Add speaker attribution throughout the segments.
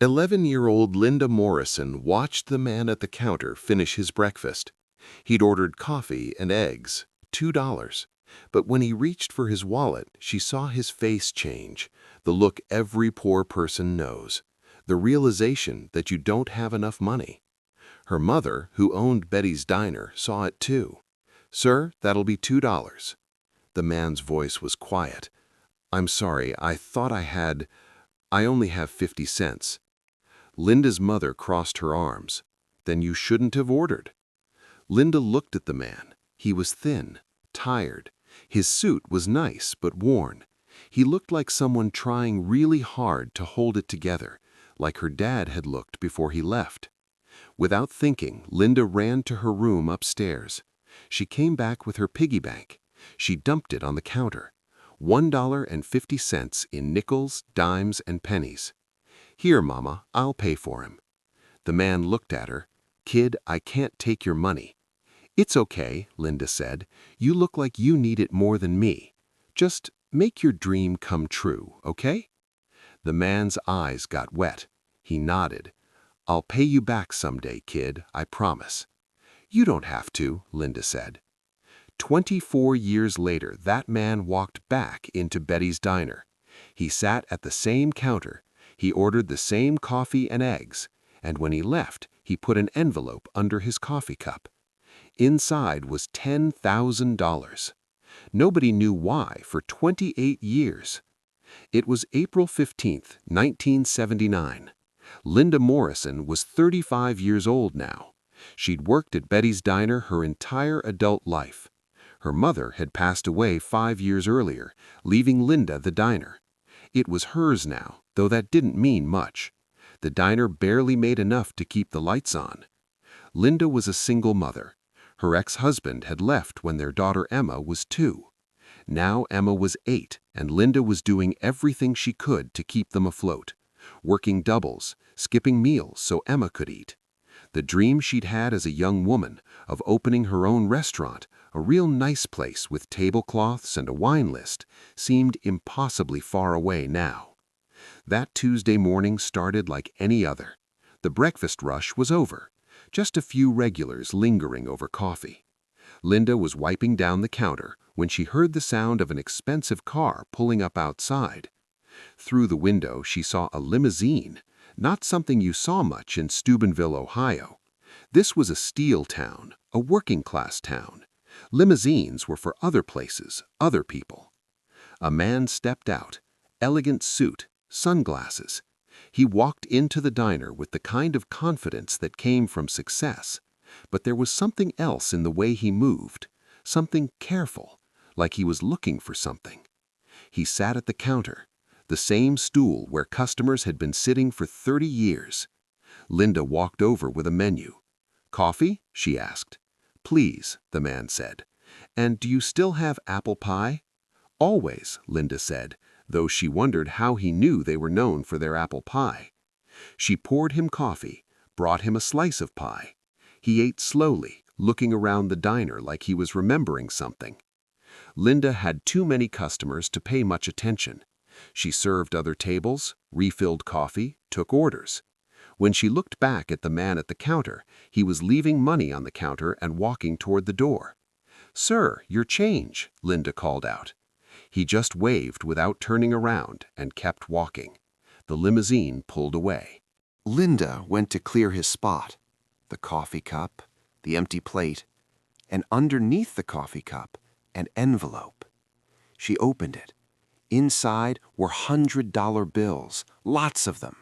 Speaker 1: 11-year-old Linda Morrison watched the man at the counter finish his breakfast. He'd ordered coffee and eggs, $2. But when he reached for his wallet, she saw his face change, the look every poor person knows, the realization that you don't have enough money. Her mother, who owned Betty's Diner, saw it too. "Sir, that'll be $2. The man's voice was quiet. "I'm sorry, I only have 50 cents. Linda's mother crossed her arms. "Then you shouldn't have ordered." Linda looked at the man. He was thin, tired. His suit was nice but worn. He looked like someone trying really hard to hold it together, like her dad had looked before he left. Without thinking, Linda ran to her room upstairs. She came back with her piggy bank. She dumped it on the counter. $1.50 in nickels, dimes, and pennies. "Here, Mama, I'll pay for him." The man looked at her. "Kid, I can't take your money." "It's okay," Linda said. "You look like you need it more than me. Just make your dream come true, okay?" The man's eyes got wet. He nodded. "I'll pay you back someday, kid, I promise." "You don't have to," Linda said. 24 years later, that man walked back into Betty's Diner. He sat at the same counter. He ordered the same coffee and eggs, and when he left, he put an envelope under his coffee cup. Inside was $10,000. Nobody knew why for 28 years. It was April 15th, 1979. Linda Morrison was 35 years old now. She'd worked at Betty's Diner her entire adult life. Her mother had passed away 5 years earlier, leaving Linda the diner. It was hers now, though that didn't mean much. The diner barely made enough to keep the lights on. Linda was a single mother. Her ex-husband had left when their daughter Emma was 2. Now Emma was 8, and Linda was doing everything she could to keep them afloat, working doubles, skipping meals so Emma could eat. The dream she'd had as a young woman of opening her own restaurant, a real nice place with tablecloths and a wine list, seemed impossibly far away now. That Tuesday morning started like any other. The breakfast rush was over, just a few regulars lingering over coffee. Linda was wiping down the counter when she heard the sound of an expensive car pulling up outside. Through the window, she saw a limousine, not something you saw much in Steubenville, Ohio. This was a steel town, a working-class town. Limousines were for other places, other people. A man stepped out, elegant suit, sunglasses. He walked into the diner with the kind of confidence that came from success. But there was something else in the way he moved, something careful, like he was looking for something. He sat at the counter, the same stool where customers had been sitting for 30 years. Linda walked over with a menu. "Coffee?" she asked. "Please," the man said. "And do you still have apple pie?" "Always," Linda said, though she wondered how he knew they were known for their apple pie. She poured him coffee, brought him a slice of pie. He ate slowly, looking around the diner like he was remembering something. Linda had too many customers to pay much attention. She served other tables, refilled coffee, took orders. When she looked back at the man at the counter, he was leaving money on the counter and walking toward the door. "Sir, your change," Linda called out. He just waved without turning around and kept walking. The limousine pulled away. Linda went to clear his spot. The coffee cup, the empty plate, and underneath the coffee cup, an envelope. She opened it. Inside were $100 bills, lots of them.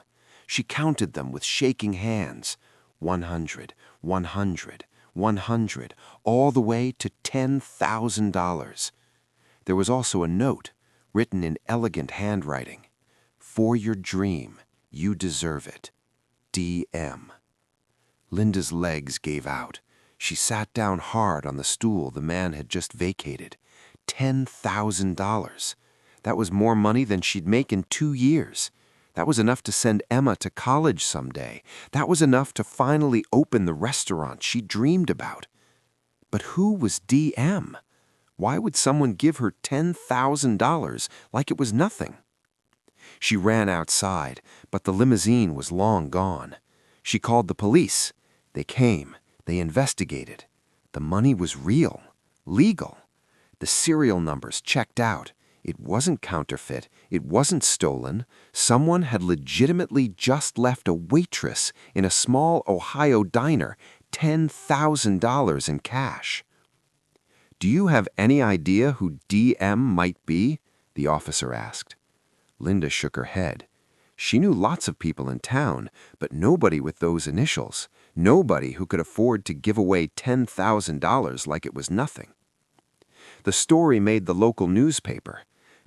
Speaker 1: She counted them with shaking hands. 100, 100, 100, all the way to $10,000. There was also a note, written in elegant handwriting. "For your dream, you deserve it. D.M." Linda's legs gave out. She sat down hard on the stool the man had just vacated. $10,000. That was more money than she'd make in 2 years. That was enough to send Emma to college someday. That was enough to finally open the restaurant she dreamed about. But who was D.M.? Why would someone give her $10,000 like it was nothing?
Speaker 2: She ran outside, but the limousine was long gone. She called the police. They came. They investigated. The money was real, legal. The serial numbers checked out. It wasn't counterfeit. It wasn't stolen. Someone had legitimately just left a waitress in a small Ohio diner $10,000 in cash. "Do you have any idea who DM might be?" the officer asked. Linda shook her head. She knew lots of people in town, but nobody with those initials. Nobody who could afford to give away $10,000 like it was nothing. The story made the local newspaper.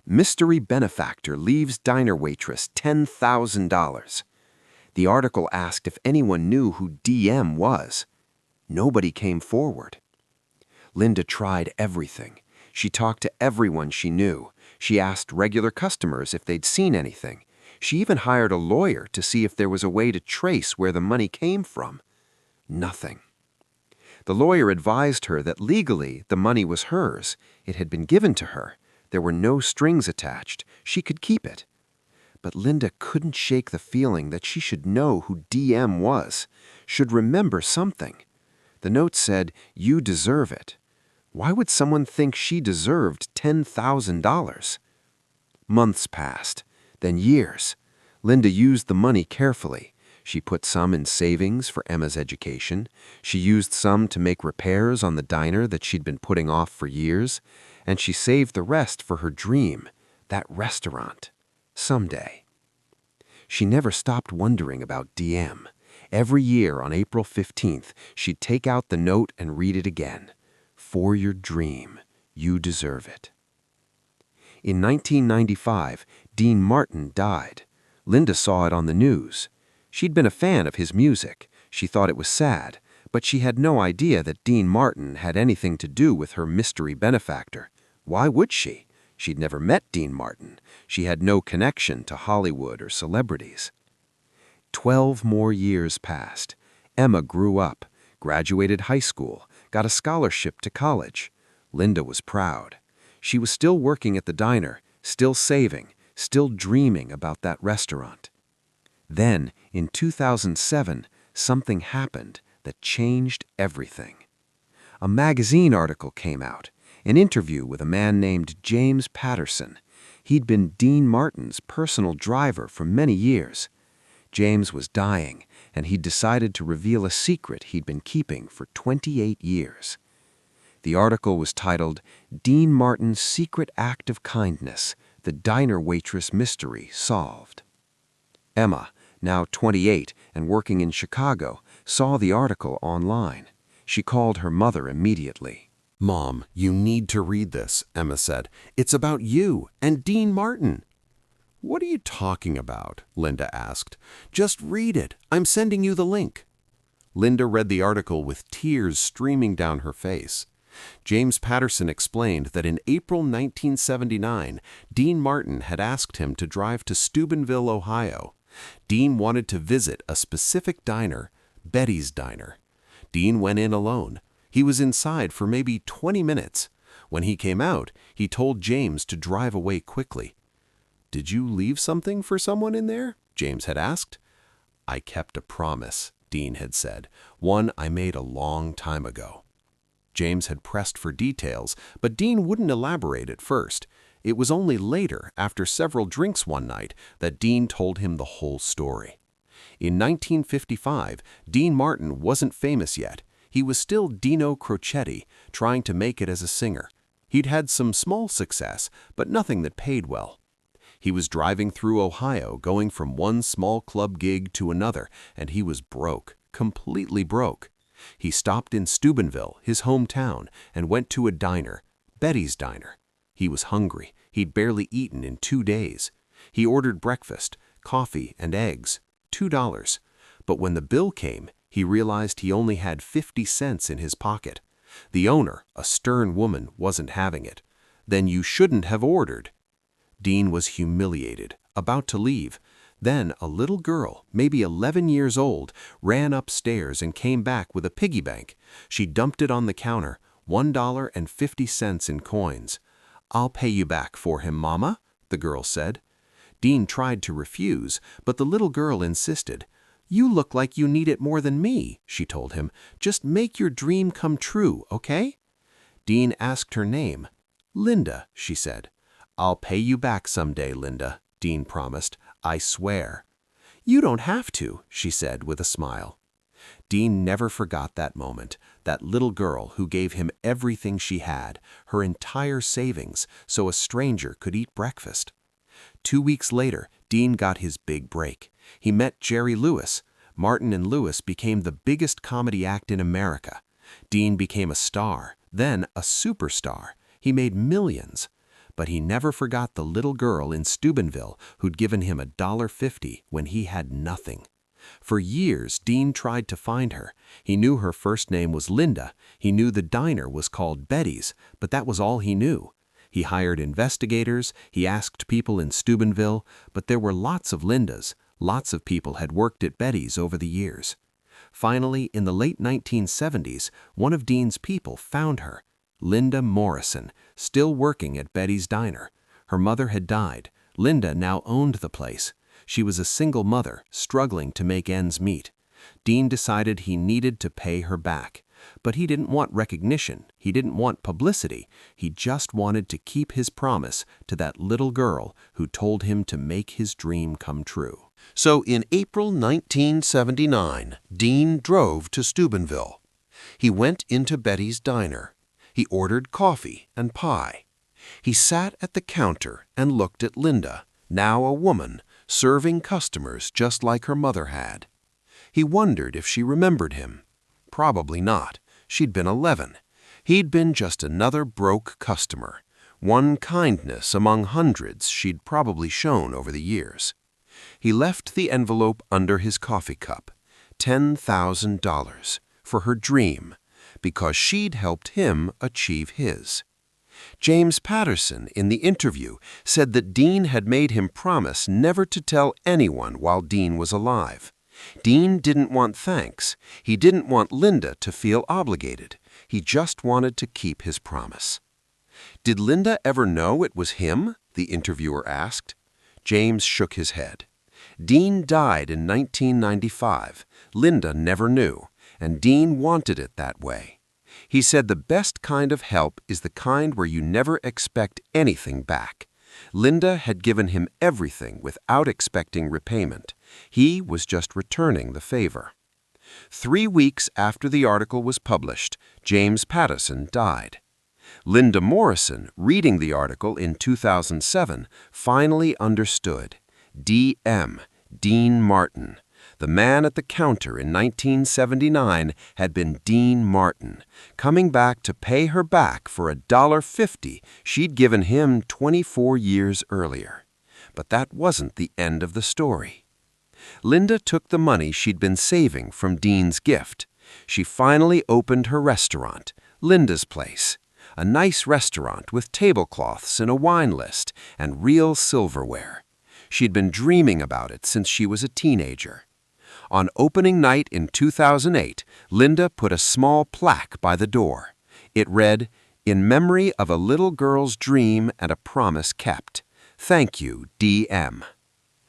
Speaker 2: Mystery benefactor leaves diner waitress $10,000. The article asked if anyone knew who DM was. Nobody came forward. Linda tried everything. She talked to everyone she knew. She asked regular customers if they'd seen anything. She even hired a lawyer to see if there was a way to trace where the money came from. Nothing. The lawyer advised her that legally the money was hers. It had been given to her. There were no strings attached. She could keep it. But Linda couldn't shake the feeling that she should know who DM was, should remember something. The note said, "You deserve it." Why would someone think she deserved $10,000? Months passed, then years. Linda used the money carefully. She put some in savings for Emma's education. She used some to make repairs on the diner that she'd been putting off for years. And she saved the rest for her dream, that restaurant, someday. She never stopped wondering about DM. Every year on April 15th, she'd take out the note and read it again. "For your dream, you deserve it." In 1995, Dean Martin died. Linda saw it on the news. She'd been a fan of his music. She thought it was sad, but she had no idea that Dean Martin had anything to do with her mystery benefactor. Why would she? She'd never met Dean Martin. She had no connection to Hollywood or celebrities. 12 more years passed. Emma grew up, graduated high school, got a scholarship to college. Linda was proud. She was still working at the diner, still saving, still dreaming about that restaurant. Then, in 2007, something happened that changed everything. A magazine article came out, an interview with a man named James Patterson. He'd been Dean Martin's personal driver for many years. James was dying, and he'd decided to reveal a secret he'd been keeping for 28 years. The article was titled, "Dean Martin's Secret Act of Kindness, the Diner Waitress Mystery Solved." Emma, now 28 and working in Chicago, saw the article online. She called her mother immediately.
Speaker 1: "Mom, you need to read this," Emma said. "It's about you and Dean Martin." "What are you talking about?" Linda asked. "Just read it. I'm sending you the link." Linda read the article with tears streaming down her face. James Patterson explained that in April 1979, Dean Martin had asked him to drive to Steubenville, Ohio. Dean wanted to visit a specific diner, Betty's Diner. Dean went in alone. He was inside for maybe 20 minutes. When he came out, he told James to drive away quickly. "Did you leave something for someone in there?" James had asked. "I kept a promise," Dean had said, "one I made a long time ago." James had pressed for details, but Dean wouldn't elaborate at first. It was only later, after several drinks one night, that Dean told him the whole story. In 1955, Dean Martin wasn't famous yet. He was still Dino Crocetti, trying to make it as a singer. He'd had some small success, but nothing that paid well. He was driving through Ohio, going from one small club gig to another, and he was broke, completely broke. He stopped in Steubenville, his hometown, and went to a diner, Betty's Diner. He was hungry. He'd barely eaten in 2 days. He ordered breakfast, coffee, and eggs, $2. But when the bill came, he realized he only had 50 cents in his pocket. The owner, a stern woman, wasn't having it. "Then you shouldn't have ordered." Dean was humiliated, about to leave. Then a little girl, maybe 11 years old, ran upstairs and came back with a piggy bank. She dumped it on the counter, $1.50 in coins. "I'll pay you back for him, Mama," the girl said. Dean tried to refuse, but the little girl insisted. "You look like you need it more than me," she told him. "Just make your dream come true, okay?" Dean asked her name. "Linda," she said. "I'll pay you back someday, Linda," Dean promised. "I swear." "You don't have to," she said with a smile. Dean never forgot that moment, that little girl who gave him everything she had, her entire savings, so a stranger could eat breakfast. 2 weeks later, Dean got his big break. He met Jerry Lewis. Martin and Lewis became the biggest comedy act in America. Dean became a star, then a superstar. He made millions. But he never forgot the little girl in Steubenville who'd given him $1.50 when he had nothing. For years, Dean tried to find her. He knew her first name was Linda. He knew the diner was called Betty's, but that was all he knew. He hired investigators, he asked people in Steubenville, but there were lots of Lindas. Lots of people had worked at Betty's over the years. Finally, in the late 1970s, one of Dean's people found her, Linda Morrison, still working at Betty's diner. Her mother had died. Linda now owned the place. She was a single mother, struggling to make ends meet. Dean decided he needed to pay her back. But he didn't want recognition, he didn't want publicity, he just wanted to keep his promise to that little girl who told him to make his dream come true.
Speaker 3: So in April 1979, Dean drove to Steubenville. He went into Betty's diner. He ordered coffee and pie. He sat at the counter and looked at Linda, now a woman, serving customers just like her mother had. He wondered if she remembered him. Probably not. She'd been 11. He'd been just another broke customer, one kindness among hundreds she'd probably shown over the years. He left the envelope under his coffee cup, $10,000, for her dream, because she'd helped him achieve his. James Patterson, in the interview, said that Dean had made him promise never to tell anyone while Dean was alive. Dean didn't want thanks. He didn't want Linda to feel obligated. He just wanted to keep his promise. "Did Linda ever know it was him?" the interviewer asked. James shook his head. Dean died in 1995. Linda never knew, and Dean wanted it that way. He said the best kind of help is the kind where you never expect anything back. Linda had given him everything without expecting repayment. He was just returning the favor. 3 weeks after the article was published, James Patterson died. Linda Morrison, reading the article in 2007, finally understood. D.M., Dean Martin. The man at the counter in 1979 had been Dean Martin, coming back to pay her back for $1.50 she'd given him 24 years earlier. But that wasn't the end of the story. Linda took the money she'd been saving from Dean's gift. She finally opened her restaurant, Linda's Place, a nice restaurant with tablecloths and a wine list and real silverware. She'd been dreaming about it since she was a teenager. On opening night in 2008, Linda put a small plaque by the door. It read, "In memory of a little girl's dream and a promise kept. Thank you, D.M."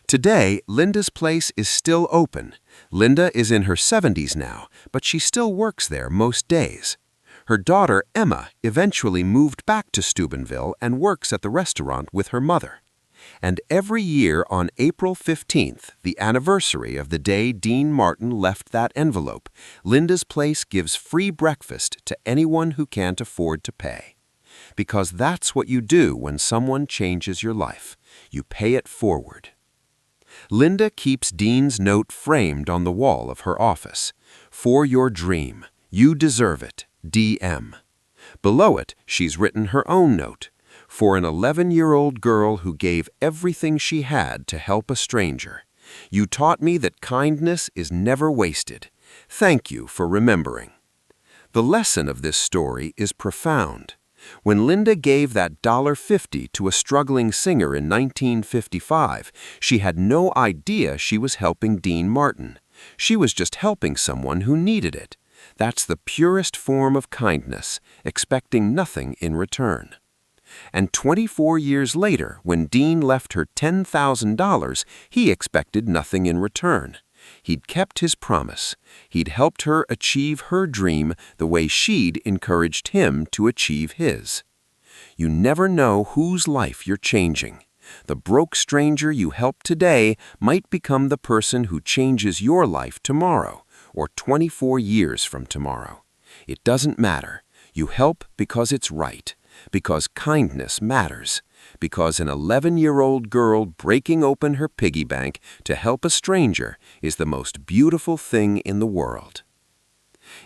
Speaker 3: Today, Linda's Place is still open. Linda is in her 70s now, but she still works there most days. Her daughter, Emma, eventually moved back to Steubenville and works at the restaurant with her mother. And every year on April 15th, the anniversary of the day Dean Martin left that envelope, Linda's Place gives free breakfast to anyone who can't afford to pay. Because that's what you do when someone changes your life. You pay it forward. Linda keeps Dean's note framed on the wall of her office. "For your dream. You deserve it. D.M." Below it, she's written her own note. "For an 11-year-old girl who gave everything she had to help a stranger. You taught me that kindness is never wasted. Thank you for remembering." The lesson of this story is profound. When Linda gave that $1.50 to a struggling singer in 1955, she had no idea she was helping Dean Martin. She was just helping someone who needed it. That's the purest form of kindness, expecting nothing in return. And 24 years later, when Dean left her $10,000, he expected nothing in return. He'd kept his promise. He'd helped her achieve her dream the way she'd encouraged him to achieve his. You never know whose life you're changing. The broke stranger you help today might become the person who changes your life tomorrow, or 24 years from tomorrow. It doesn't matter. You help because it's right, because kindness matters, because an 11-year-old girl breaking open her piggy bank to help a stranger is the most beautiful thing in the world.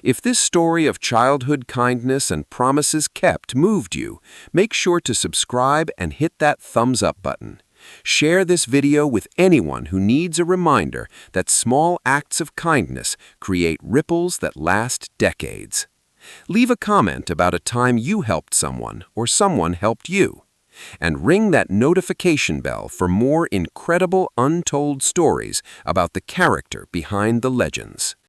Speaker 3: If this story of childhood kindness and promises kept moved you, make sure to subscribe and hit that thumbs up button. Share this video with anyone who needs a reminder that small acts of kindness create ripples that last decades. Leave a comment about a time you helped someone or someone helped you. And ring that notification bell for more incredible untold stories about the character behind the legends.